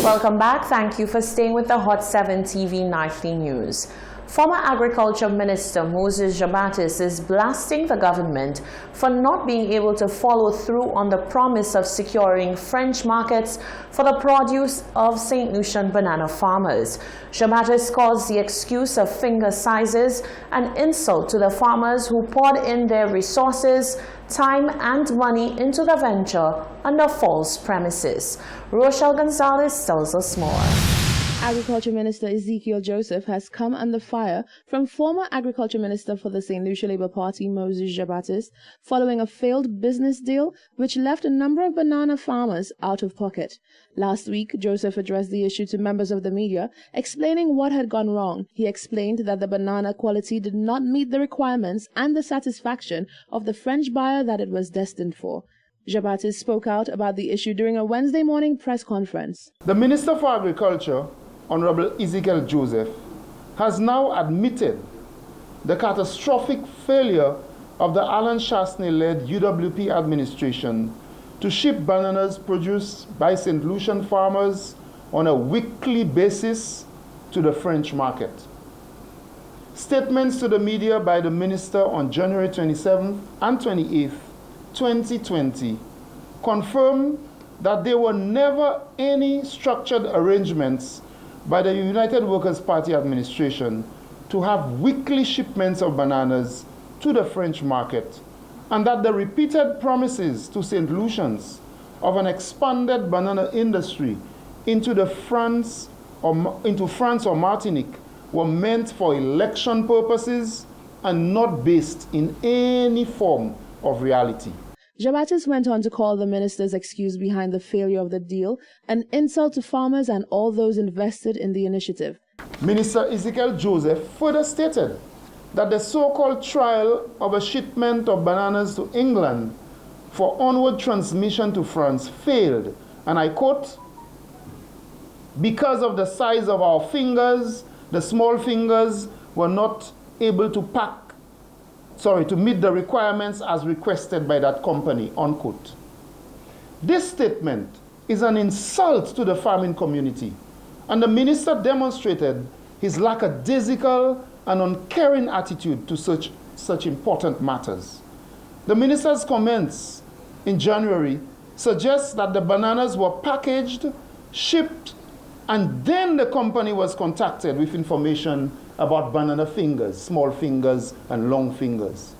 Welcome back. Thank you for staying with the Hot 7 TV Nightly News. Former Agriculture Minister Moses Jabatis is blasting the government for not being able to follow through on the promise of securing French markets for the produce of St. Lucian banana farmers. Jabatis calls the excuse of finger sizes an insult to the farmers who poured in their resources, time and money into the venture under false premises. Rochelle Gonzalez tells us more. Agriculture Minister Ezekiel Joseph has come under fire from former Agriculture Minister for the St. Lucia Labour Party, Moses Jabatis, following a failed business deal which left a number of banana farmers out of pocket. Last week, Joseph addressed the issue to members of the media, explaining what had gone wrong. He explained that the banana quality did not meet the requirements and the satisfaction of the French buyer that it was destined for. Jabatis spoke out about the issue during a Wednesday morning press conference. The Minister for Agriculture, Honorable Ezekiel Joseph, has now admitted the catastrophic failure of the Alan Chastanet-led UWP administration to ship bananas produced by St. Lucian farmers on a weekly basis to the French market. Statements to the media by the minister on January 27th and 28th, 2020 confirm that there were never any structured arrangements by the United Workers' Party administration to have weekly shipments of bananas to the French market, and that the repeated promises to St. Lucians of an expanded banana industry into France or Martinique were meant for election purposes and not based in any form of reality. Jabatis went on to call the minister's excuse behind the failure of the deal an insult to farmers and all those invested in the initiative. Minister Ezekiel Joseph further stated that the so-called trial of a shipment of bananas to England for onward transmission to France failed, and I quote, "Because of the size of our fingers, the small fingers were not able to to meet the requirements as requested by that company," unquote. This statement is an insult to the farming community, and the minister demonstrated his lackadaisical and uncaring attitude to such important matters. The minister's comments in January suggest that the bananas were packaged, shipped, and then the company was contacted with information about banana fingers, small fingers and long fingers.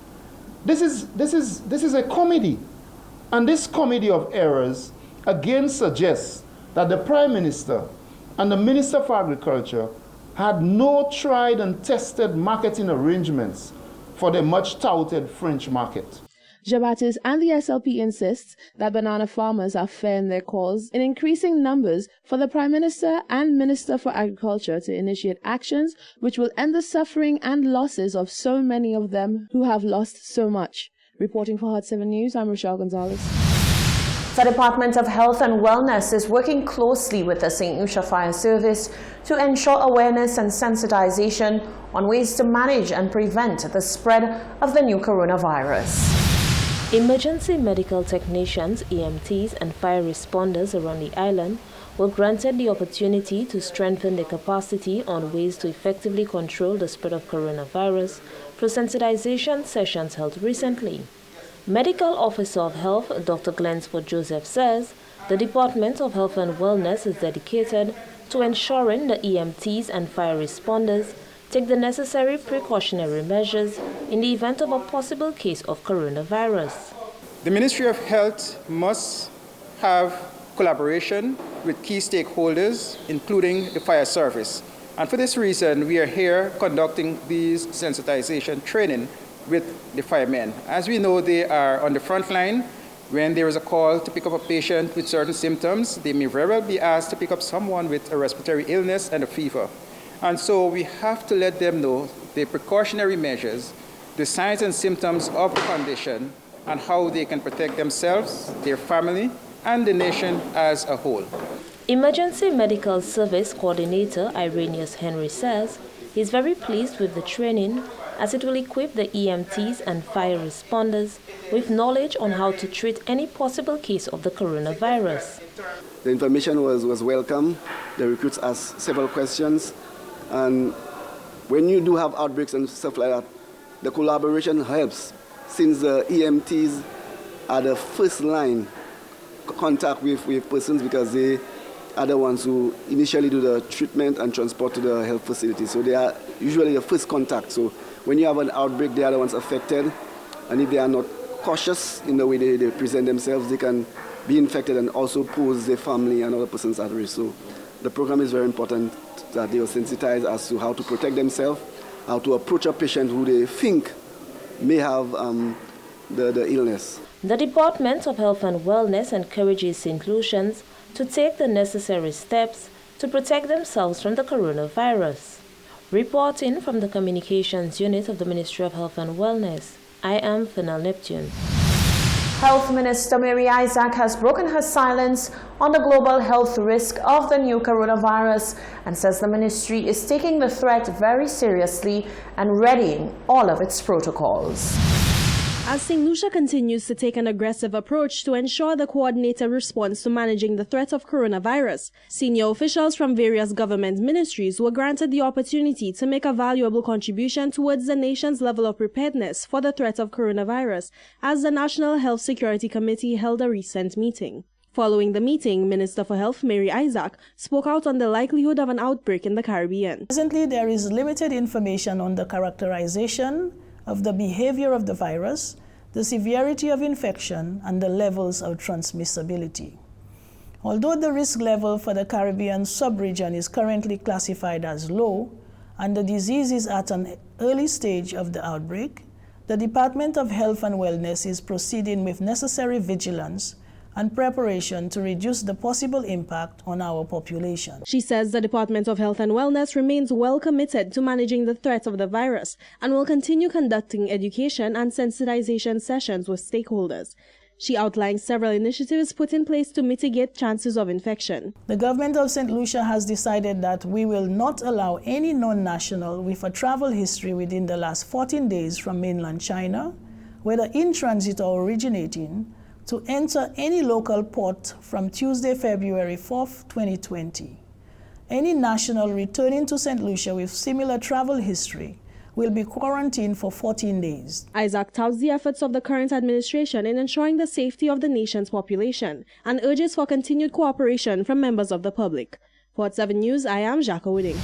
This is a comedy, and this comedy of errors again suggests that the Prime Minister and the Minister for Agriculture had no tried and tested marketing arrangements for the much touted French market. Jabatis and the SLP insists that banana farmers are fair in their calls in increasing numbers for the Prime Minister and Minister for Agriculture to initiate actions which will end the suffering and losses of so many of them who have lost so much. Reporting for Hot 7 News, I'm Rochelle Gonzalez. The Department of Health and Wellness is working closely with the St. Lucia Fire Service to ensure awareness and sensitization on ways to manage and prevent the spread of the new coronavirus. Emergency medical technicians, EMTs, and fire responders around the island were granted the opportunity to strengthen their capacity on ways to effectively control the spread of coronavirus through sensitization sessions held recently. Medical Officer of Health, Dr. Glensford Joseph, says the Department of Health and Wellness is dedicated to ensuring the EMTs and fire responders take the necessary precautionary measures in the event of a possible case of coronavirus. The Ministry of Health must have collaboration with key stakeholders, including the fire service. And for this reason, we are here conducting these sensitization training with the firemen. As we know, they are on the front line. When there is a call to pick up a patient with certain symptoms, they may very well be asked to pick up someone with a respiratory illness and a fever. And so we have to let them know the precautionary measures, the signs and symptoms of the condition, and how they can protect themselves, their family, and the nation as a whole. Emergency Medical Service Coordinator Irenaeus Henry says he's very pleased with the training as it will equip the EMTs and fire responders with knowledge on how to treat any possible case of the coronavirus. The information was welcome. The recruits asked several questions, and when you do have outbreaks and stuff like that, the collaboration helps, since the EMTs are the first line contact with persons, because they are the ones who initially do the treatment and transport to the health facility. So they are usually the first contact. So when you have an outbreak, they are the ones affected, and if they are not cautious in the way they present themselves, they can be infected and also pose their family and other persons at risk. So the program is very important, that they are sensitized as to how to protect themselves, how to approach a patient who they think may have the illness. The Department of Health and Wellness encourages St. Lucians to take the necessary steps to protect themselves from the coronavirus. Reporting from the Communications Unit of the Ministry of Health and Wellness, I am Fennel Neptune. Health Minister Mary Isaac has broken her silence on the global health risk of the new coronavirus and says the ministry is taking the threat very seriously and readying all of its protocols. As St. Lucia continues to take an aggressive approach to ensure the coordinated response to managing the threat of coronavirus, senior officials from various government ministries were granted the opportunity to make a valuable contribution towards the nation's level of preparedness for the threat of coronavirus, as the National Health Security Committee held a recent meeting. Following the meeting, Minister for Health Mary Isaac spoke out on the likelihood of an outbreak in the Caribbean. Presently, there is limited information on the characterization of the behavior of the virus, the severity of infection, and the levels of transmissibility. Although the risk level for the Caribbean sub-region is currently classified as low, and the disease is at an early stage of the outbreak, the Department of Health and Wellness is proceeding with necessary vigilance and preparation to reduce the possible impact on our population. She says the Department of Health and Wellness remains well committed to managing the threat of the virus and will continue conducting education and sensitization sessions with stakeholders. She outlined several initiatives put in place to mitigate chances of infection. The government of St. Lucia has decided that we will not allow any non-national with a travel history within the last 14 days from mainland China, whether in transit or originating, to enter any local port from Tuesday, February 4th, 2020. Any national returning to St. Lucia with similar travel history will be quarantined for 14 days. Isaac touts the efforts of the current administration in ensuring the safety of the nation's population and urges for continued cooperation from members of the public. Port 7 News, I am Jacques Wooding.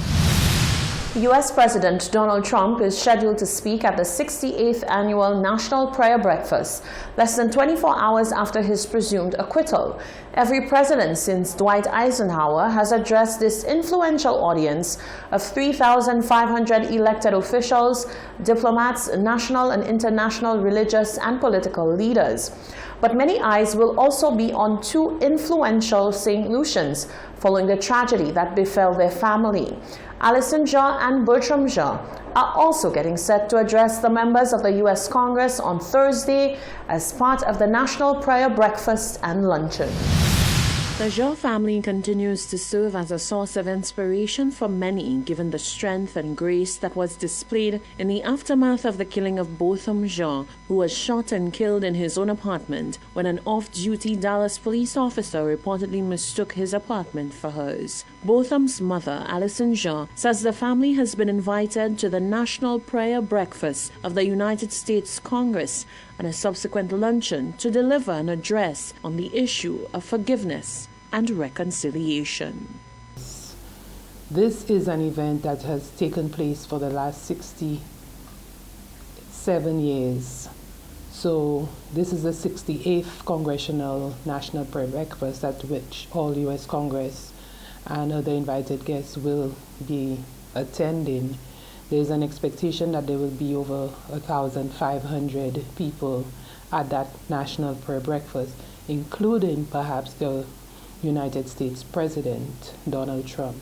U.S. President Donald Trump is scheduled to speak at the 68th Annual National Prayer Breakfast, less than 24 hours after his presumed acquittal. Every president since Dwight Eisenhower has addressed this influential audience of 3,500 elected officials, diplomats, national and international religious and political leaders. But many eyes will also be on two influential St. Lucians following the tragedy that befell their family. Allison Jha and Bertram Jha are also getting set to address the members of the U.S. Congress on Thursday as part of the National Prayer Breakfast and Luncheon. The Jha family continues to serve as a source of inspiration for many, given the strength and grace that was displayed in the aftermath of the killing of Botham Jha, who was shot and killed in his own apartment when an off-duty Dallas police officer reportedly mistook his apartment for hers. Botham's mother, Allison Jha, says the family has been invited to the National Prayer Breakfast of the United States Congress and a subsequent luncheon to deliver an address on the issue of forgiveness and reconciliation. This is an event that has taken place for the last 67 years. So this is the 68th Congressional National Prayer Breakfast at which all U.S. Congress and other invited guests will be attending. There's an expectation that there will be over 1,500 people at that National Prayer Breakfast, including perhaps the United States President, Donald Trump.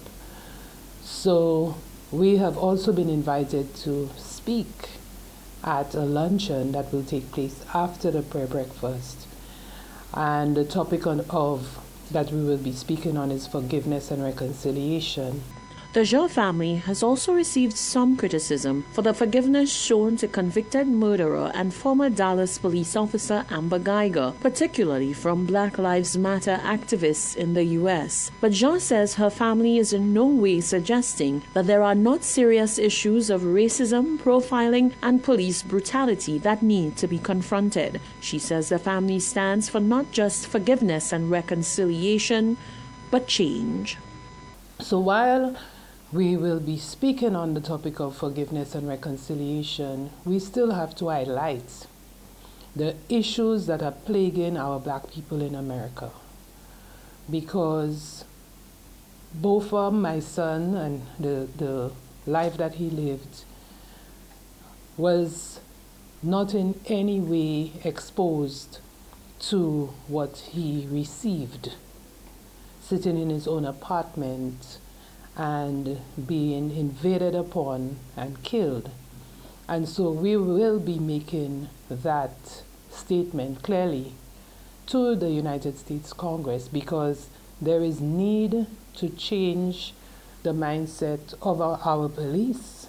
So we have also been invited to speak at a luncheon that will take place after the prayer breakfast. And the topic that we will be speaking on is forgiveness and reconciliation. The Jean family has also received some criticism for the forgiveness shown to convicted murderer and former Dallas police officer Amber Geiger, particularly from Black Lives Matter activists in the U.S. But Jean says her family is in no way suggesting that there are not serious issues of racism, profiling, and police brutality that need to be confronted. She says the family stands for not just forgiveness and reconciliation, but change. So while we will be speaking on the topic of forgiveness and reconciliation, we still have to highlight the issues that are plaguing our black people in America. Because both my son and the life that he lived was not in any way exposed to what he received, sitting in his own apartment and being invaded upon and killed. And so we will be making that statement clearly to the United States Congress, because there is need to change the mindset of our police,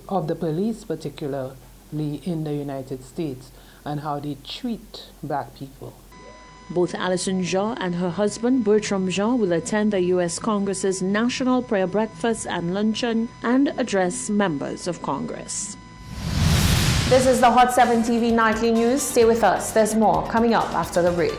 of the police particularly in the United States, and how they treat black people. Both Alison Jean and her husband Bertram Jean will attend the U.S. Congress's National Prayer Breakfast and Luncheon and address members of Congress. This is the Hot 7 TV Nightly News. Stay with us. There's more coming up after the break.